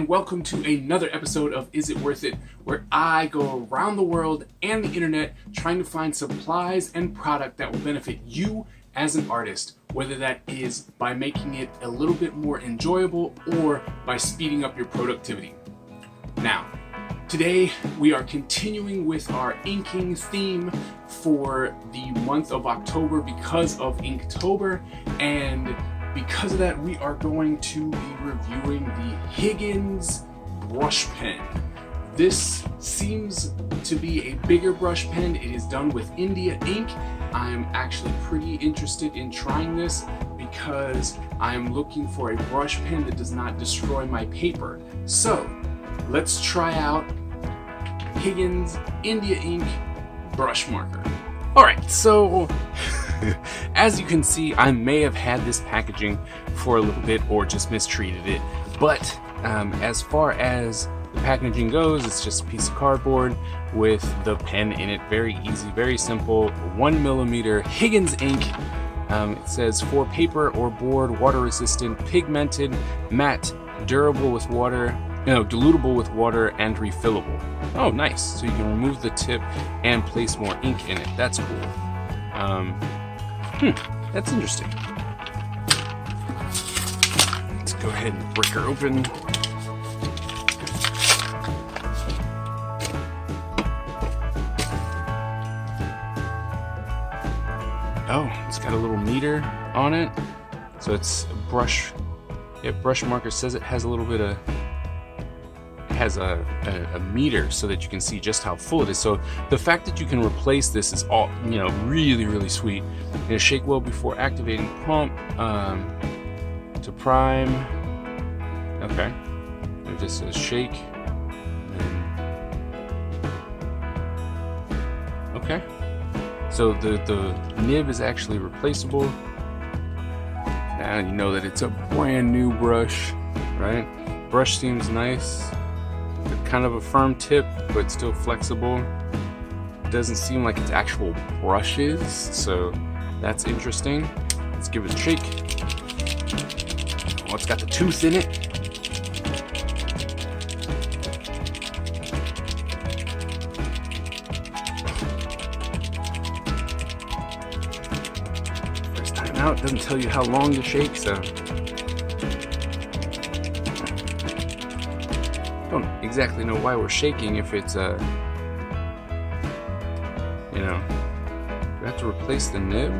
and welcome to another episode of Is It Worth It, where I go around the world and the internet trying to find supplies and product that will benefit you as an artist, whether that is by making it a little bit more enjoyable or by speeding up your productivity. Now, today we are continuing with our inking theme for the month of October because of Inktober, and because of that, we are going to be reviewing the Higgins brush pen. This seems to be a bigger brush pen. It is done with India ink. I'm actually pretty interested in trying this because I'm looking for a brush pen that does not destroy my paper. So let's try out Higgins India ink brush marker. All right, so as you can see, I may have had this packaging for a little bit or just mistreated it, but as far as the packaging goes, it's just a piece of cardboard with the pen in it. Very easy, very simple, 1mm Higgins ink. It says for paper or board, water resistant, pigmented, matte, durable with water, dilutable with water, and refillable. Oh, nice. So you can remove the tip and place more ink in it. That's cool. That's interesting. Let's go ahead and break her open. Oh, it's got a little meter on it. So it's a brush. Yeah, brush marker says it has a little bit of, has a meter so that you can see just how full it is. So the fact that you can replace this is all, really sweet. Shake well before activating pump to prime. Okay, it just says shake. Okay, so the nib is actually replaceable. Now you know that it's a brand new brush, right? Brush seems nice. Kind of a firm tip, but still flexible. It doesn't seem like it's actual brushes, so that's interesting. Let's give it a shake. Oh, it's got the tooth in it. First time out, doesn't tell you how long to shake, so don't exactly know why we're shaking if it's we have to replace the nib.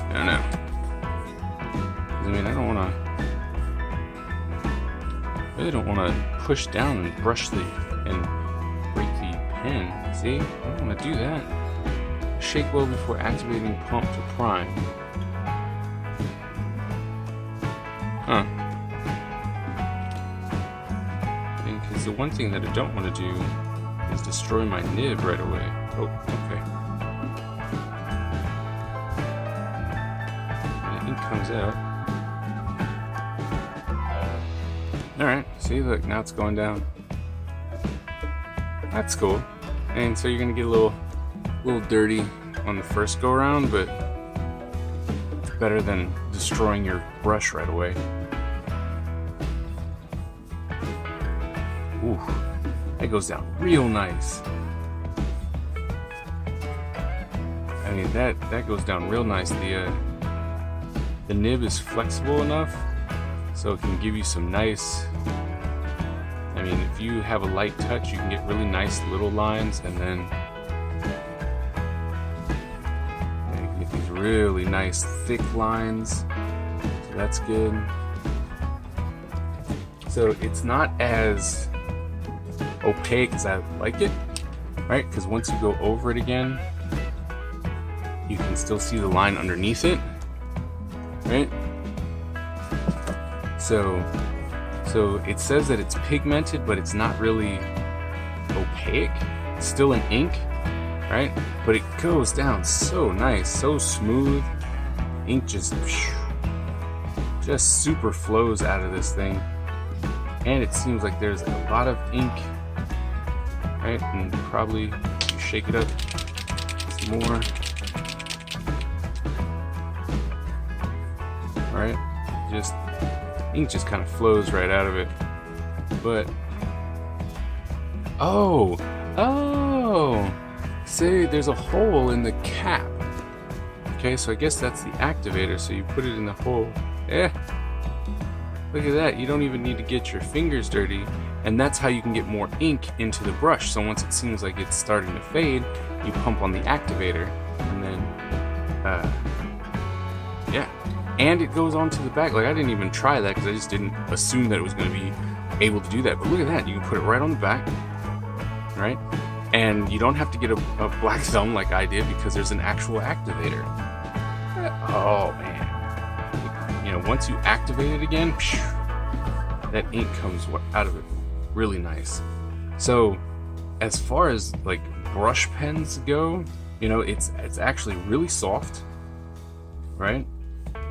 I don't know. I really don't want to push down and brush and break the pen. See, I don't want to do that. Shake well before activating pump to prime. Huh. Because the one thing that I don't want to do is destroy my nib right away. Oh, okay. And the ink comes out. Alright, see, look, now it's going down. That's cool. And so you're going to get a little dirty on the first go around, but it's better than destroying your brush right away. Ooh, that goes down real nice. I mean, that goes down real nice. The nib is flexible enough so it can give you some nice, if you have a light touch, you can get really nice little lines, and then you can get these really nice thick lines. So that's good. So it's not as opaque as I like it, right? Because once you go over it again, you can still see the line underneath it, right? So it says that it's pigmented, but it's not really opaque. It's still an ink, right? But it goes down so nice, so smooth. Ink just super flows out of this thing. And it seems like there's a lot of ink, right? And probably you shake it up some more. right? Just ink just kind of flows right out of it. But oh, say there's a hole in the cap. Okay, so I guess that's the activator. So you put it in the hole. Look at that. You don't even need to get your fingers dirty. And that's how you can get more ink into the brush. So once it seems like it's starting to fade, you pump on the activator, and then, yeah. And it goes onto the back. Like, I didn't even try that because I just didn't assume that it was going to be able to do that. But look at that. You can put it right on the back, right? And you don't have to get a black thumb like I did because there's an actual activator. Oh, man. You know, once you activate it again, that ink comes out of it really nice. So as far as like brush pens go, you know, it's actually really soft, right?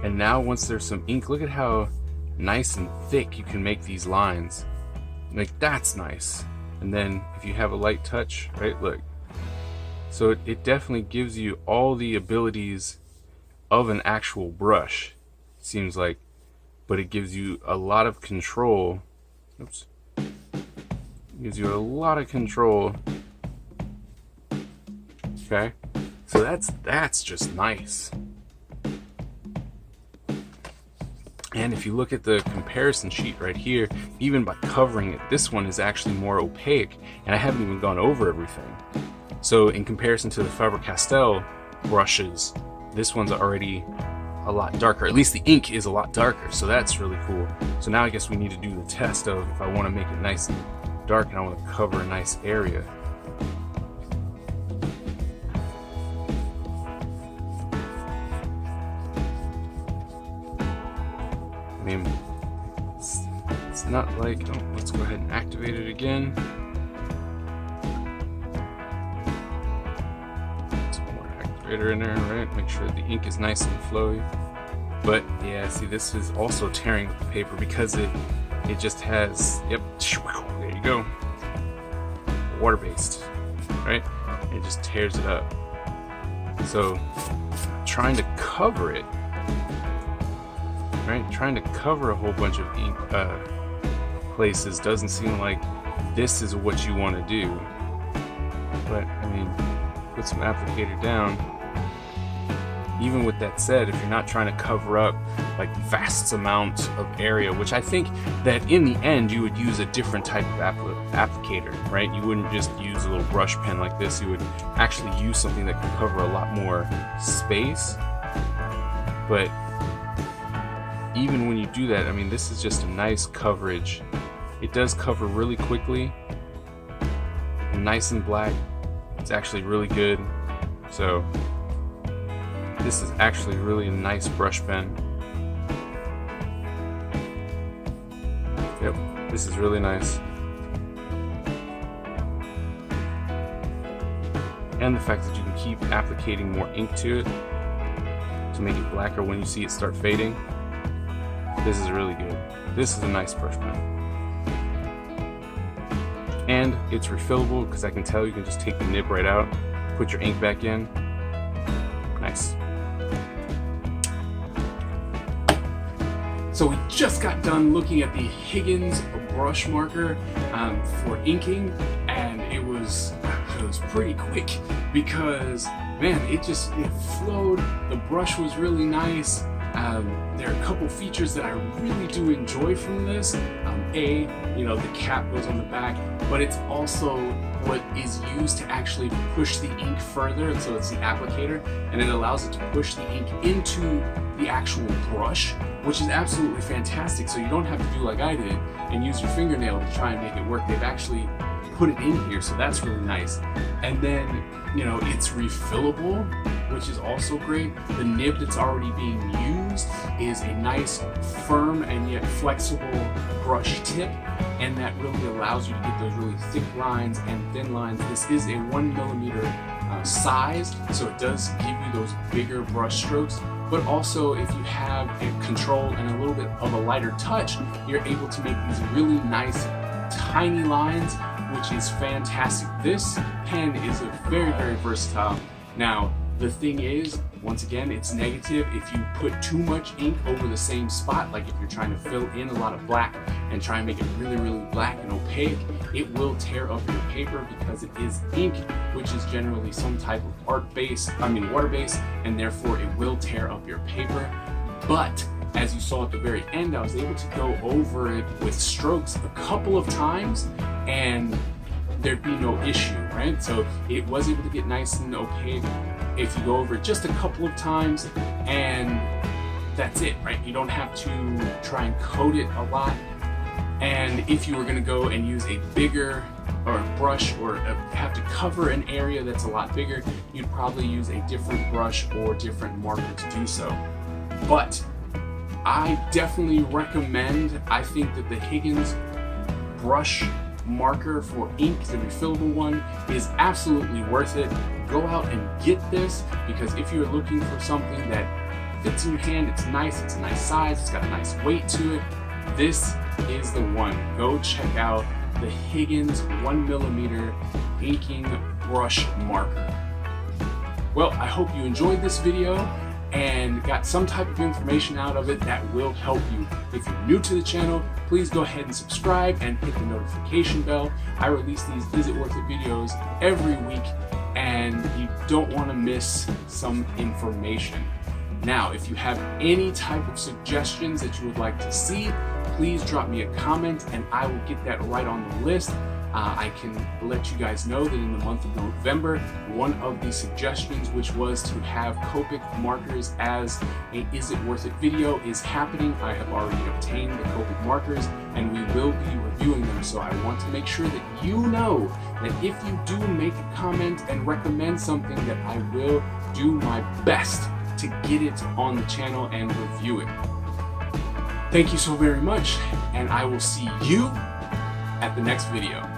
And now once there's some ink, look at how nice and thick you can make these lines. Like, that's nice. And then if you have a light touch, right, look. So it definitely gives you all the abilities of an actual brush, it seems like, but it gives you a lot of control. Oops. It gives you a lot of control. Okay, so that's just nice. And if you look at the comparison sheet right here, even by covering it, this one is actually more opaque, and I haven't even gone over everything. So in comparison to the Faber Castel brushes, this one's already a lot darker. At least the ink is a lot darker, so that's really cool. So now I guess we need to do the test of if I want to make it nice and dark and I want to cover a nice area. I mean, it's not like, oh, let's go ahead and activate it again. In there, right? Make sure the ink is nice and flowy. But yeah, see, this is also tearing up the paper because it just has, yep, there you go, water-based, right? It just tears it up. So trying to cover it, right? Trying to cover a whole bunch of ink places doesn't seem like this is what you want to do. But I mean, put some applicator down. Even with that said, if you're not trying to cover up like vast amounts of area, which I think that in the end you would use a different type of applicator, right? You wouldn't just use a little brush pen like this. You would actually use something that can cover a lot more space. But even when you do that, I mean, this is just a nice coverage. It does cover really quickly, nice and black. It's actually really good. So this is actually really a nice brush pen. Yep, this is really nice. And the fact that you can keep applicating more ink to it to make it blacker when you see it start fading. This is really good. This is a nice brush pen. And it's refillable because I can tell you can just take the nib right out, put your ink back in. Nice. So we just got done looking at the Higgins brush marker for inking, and it was pretty quick because, man, it flowed. The brush was really nice. There are a couple features that I really do enjoy from this. You know, the cap goes on the back, but it's also what is used to actually push the ink further, and so it's the applicator, and it allows it to push the ink into the actual brush, which is absolutely fantastic. So you don't have to do like I did and use your fingernail to try and make it work. They've actually put it in here, so that's really nice. And then, you know, it's refillable, which is also great. The nib that's already being used is a nice, firm and yet flexible brush tip, and that really allows you to get those really thick lines and thin lines. This is a 1mm size, so it does give you those bigger brush strokes, but also if you have a control and a little bit of a lighter touch, you're able to make these really nice tiny lines, which is fantastic. This pen is very, very versatile. Now, The thing is, once again, it's negative if you put too much ink over the same spot. Like if you're trying to fill in a lot of black and try and make it really, really black and opaque, it will tear up your paper because it is ink, which is generally some type of water base, and therefore it will tear up your paper. But as you saw at the very end, I was able to go over it with strokes a couple of times and there'd be no issue, right? So it was able to get nice and opaque if you go over it just a couple of times, and that's it, right? You don't have to try and coat it a lot. And if you were gonna go and use a bigger brush or have to cover an area that's a lot bigger, you'd probably use a different brush or different marker to do so. But I definitely recommend, I think that the Higgins brush marker for ink, the refillable one, is absolutely worth it. Go out and get this, because if you're looking for something that fits in your hand, it's a nice size, it's got a nice weight to it, this is the one. Go check out the Higgins 1mm inking brush marker. Well, I hope you enjoyed this video and got some type of information out of it that will help you. If you're new to the channel, please go ahead and subscribe and hit the notification bell. I release these Is It Worth It videos every week, and you don't want to miss some information. Now, if you have any type of suggestions that you would like to see, please drop me a comment and I will get that right on the list. I can let you guys know that in the month of November, one of the suggestions, which was to have Copic markers as a Is It Worth It video, is happening. I have already obtained the Copic markers and we will be reviewing them. So I want to make sure that you know that if you do make a comment and recommend something, that I will do my best to get it on the channel and review it. Thank you so very much, and I will see you at the next video.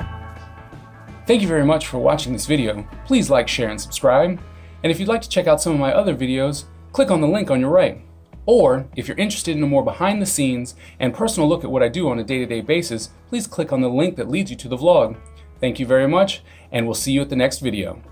Thank you very much for watching this video. Please like, share, and subscribe. And if you'd like to check out some of my other videos, click on the link on your right. Or, if you're interested in a more behind the scenes and personal look at what I do on a day-to-day basis, please click on the link that leads you to the vlog. Thank you very much, and we'll see you at the next video.